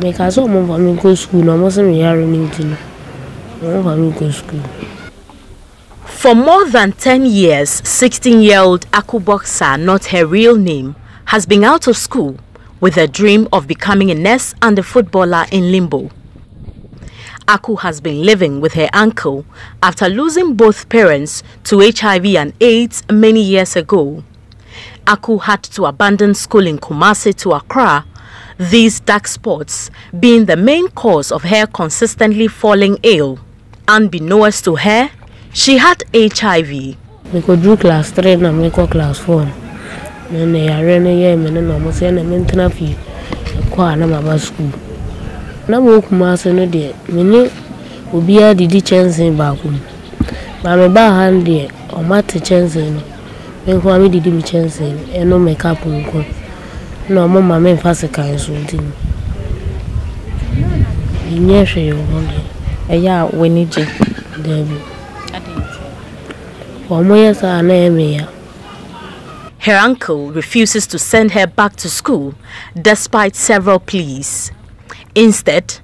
Because some of them go school, no more some year anything. Go school. For more than 10 years, 16-year-old Aku Boxer, not her real name, has been out of school with a dream of becoming a nurse and a footballer in limbo. Aku has been living with her uncle after losing both parents to HIV and AIDS many years ago. Aku had to abandon school in Kumasi to Accra, these dark spots being the main cause of her consistently falling ill. Unbeknownst to her, she had HIV. I could do class 3 and I go class 4. Then they are running here and then almost saying a mental fee. I go school. Now walk Kumasi no day. Many will be a did chance in back home. But my bar hand there or matter chance in. When Kwame did me chance in and no makeup on go. No, Mamma men fast a kind of something. Yes, you want it. We need you. Debbie. Her uncle refuses to send her back to school despite several pleas. Instead,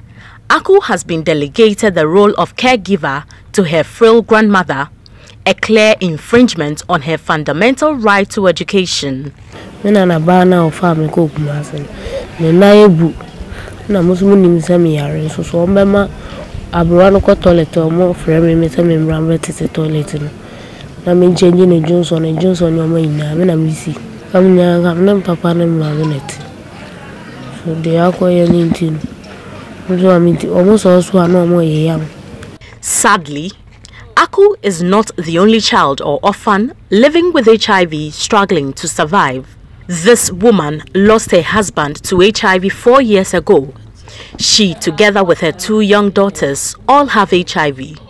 Aku has been delegated the role of caregiver to her frail grandmother, a clear infringement on her fundamental right to education. When I'm a banner of family cook, Master, the Naibu, Namuslim Semi, so Mama, Abrano toilet or more frame, Miss Ramret toilet. I'm changing a Johnson and Johnson, your mind. I'm busy. I'm young, I've never papa and it. So they are quite anything. Almost also are no more young. Sadly, Aku is not the only child or orphan living with HIV struggling to survive. This woman lost her husband to HIV 4 years ago. She, together with her 2 young daughters, all have HIV.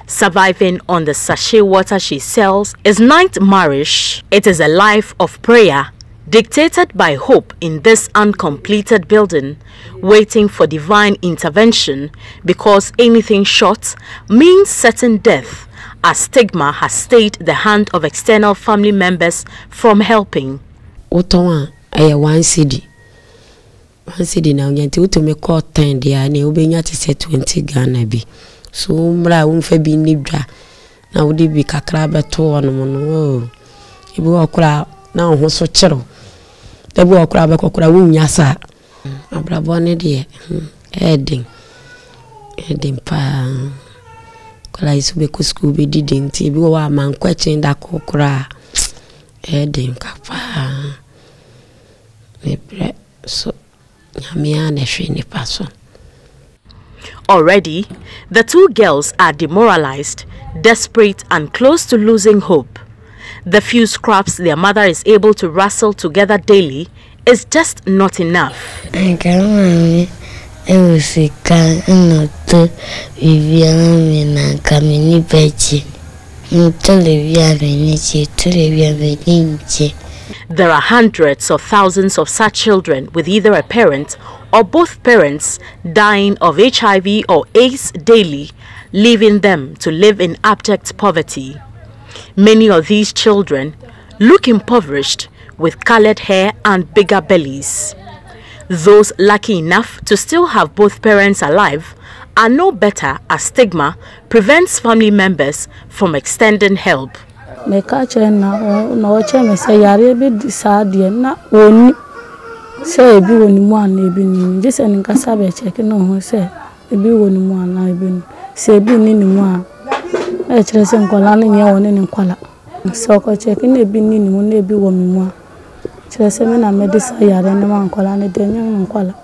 Surviving on the sachet water she sells is nightmarish. It is a life of prayer, dictated by hope in this uncompleted building, waiting for divine intervention, because anything short means certain death, as stigma has stayed the hand of external family members from helping. Otowa aya 1 cedi. 1 cedi na unyanti utume call 10 dia ne ubenya ti se 20 Ghana bi. So mra unfe bi nidwa na udi bi kakra beto ono no. Ibi okura na ho so chero. Debu okura be kokura wunya sa. Abrabo ne de edin pa. Kola isu be ku school be didin ti bi wa man kwachen da kokura edin kapa. So already, the 2 girls are demoralized, desperate and close to losing hope. The few scraps their mother is able to rustle together daily is just not enough. There are hundreds of thousands of such children with either a parent or both parents dying of HIV or AIDS daily, leaving them to live in abject poverty. Many of these children look impoverished with colored hair and bigger bellies. Those lucky enough to still have both parents alive are no better as stigma prevents family members from extending help. Me catch na oche me say yare be sad na oni say ebi woni mu ana ebi ni je se nka sabe check no ho say ebi woni mu ana ebi ni say ebi ni ni mu a e kire se nkola na nye woni ni nkola so ko check na ebi ni ni mu na ebi wo mi mu a kire se me na me de say yare na ma nkola na de nya nkola.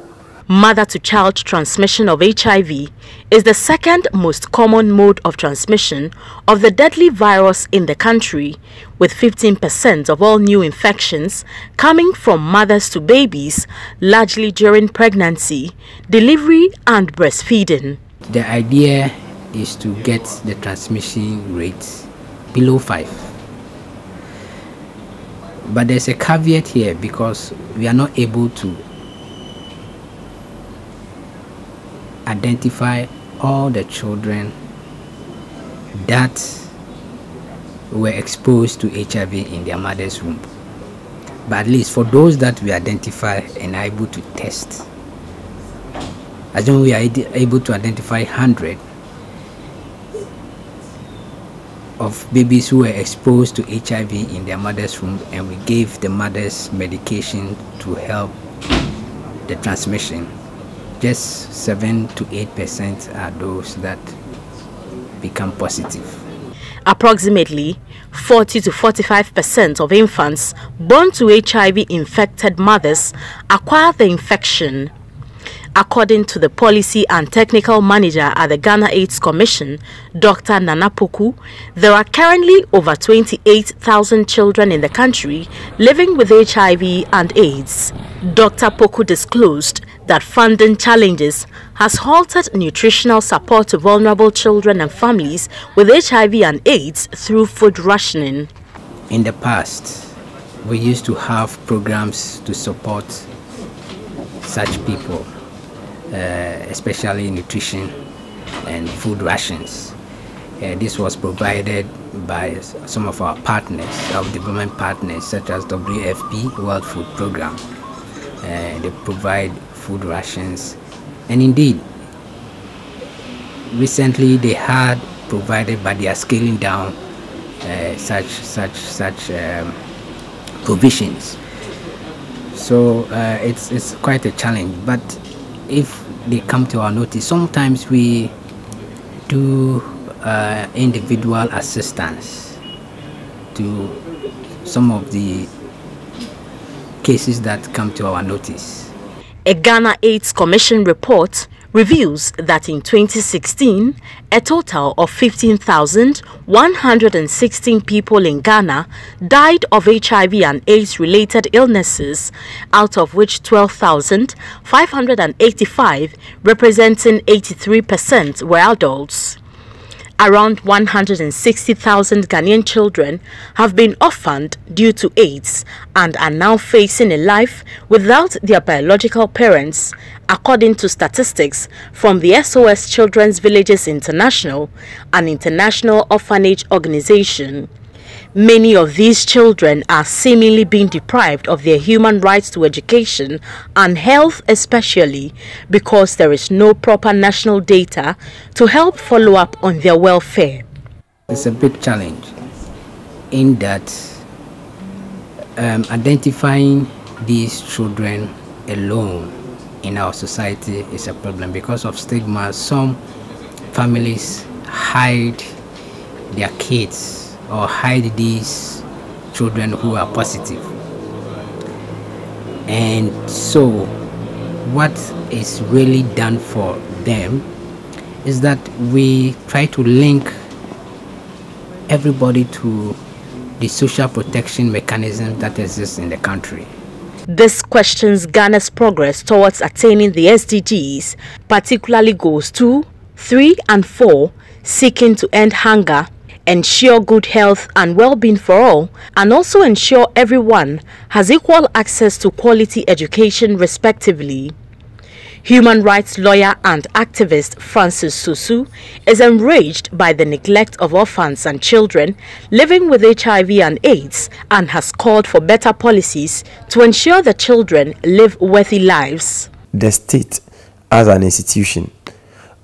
Mother-to-child transmission of HIV is the second most common mode of transmission of the deadly virus in the country, with 15% of all new infections coming from mothers to babies, largely during pregnancy, delivery and breastfeeding. The idea is to get the transmission rate below 5. But there's a caveat here because we are not able to identify all the children that were exposed to HIV in their mother's womb. But at least for those that we identify and are able to test, Assume we are able to identify 100 of babies who were exposed to HIV in their mother's womb, and we gave the mothers medication to help the transmission. Just 7 to 8% are those that become positive. Approximately 40 to 45% of infants born to HIV-infected mothers acquire the infection. According to the Policy and Technical Manager at the Ghana AIDS Commission, Dr. Nana Poku, there are currently over 28,000 children in the country living with HIV and AIDS. Dr. Poku disclosed that funding challenges has halted nutritional support to vulnerable children and families with HIV and AIDS through food rationing. In the past, we used to have programs to support such people, especially nutrition and food rations. This was provided by some of our partners, our development partners, such as WFP, World Food Program. They provide food rations, and indeed recently they had provided, but they are scaling down such provisions. So it's quite a challenge, but if they come to our notice, sometimes we do individual assistance to some of the cases that come to our notice. A Ghana AIDS Commission report reveals that in 2016, a total of 15,116 people in Ghana died of HIV and AIDS-related illnesses, out of which 12,585, representing 83%, were adults. Around 160,000 Ghanaian children have been orphaned due to AIDS and are now facing a life without their biological parents, according to statistics from the SOS Children's Villages International, an international orphanage organization. Many of these children are seemingly being deprived of their human rights to education and health, especially because there is no proper national data to help follow up on their welfare. It's a big challenge in that identifying these children alone in our society is a problem because of stigma. Some families hide their kids or hide these children who are positive. And so what is really done for them is that we try to link everybody to the social protection mechanism that exists in the country. This questions Ghana's progress towards attaining the SDGs, particularly goals 2, 3 and 4, seeking to end hunger, ensure good health and well-being for all, and also ensure everyone has equal access to quality education respectively. Human rights lawyer and activist Francis Susu is enraged by the neglect of orphans and children living with HIV and AIDS and has called for better policies to ensure the children live worthy lives. The state as an institution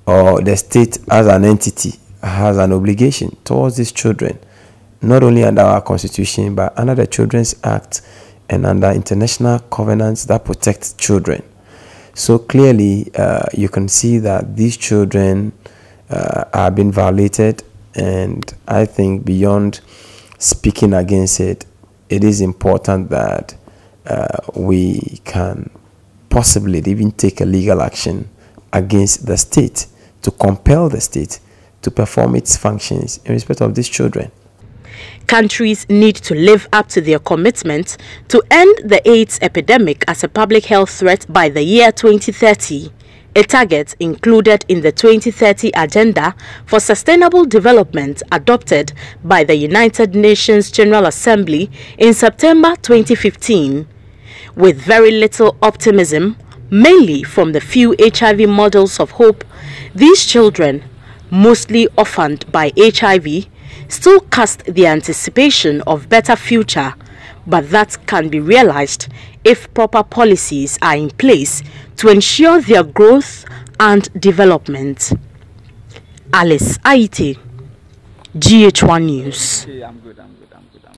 or the state as an entity has an obligation towards these children, not only under our constitution but under the Children's Act and under international covenants that protect children. So clearly you can see that these children are being violated, and I think beyond speaking against it, it is important that we can possibly even take a legal action against the state to compel the state to perform its functions in respect of these children. Countries need to live up to their commitment to end the AIDS epidemic as a public health threat by the year 2030, a target included in the 2030 Agenda for Sustainable Development adopted by the United Nations General Assembly in September 2015. With very little optimism, mainly from the few HIV models of hope, these children, mostly orphaned by HIV, still cast the anticipation of better future, but that can be realized if proper policies are in place to ensure their growth and Development. Alice Aite, GH1 News.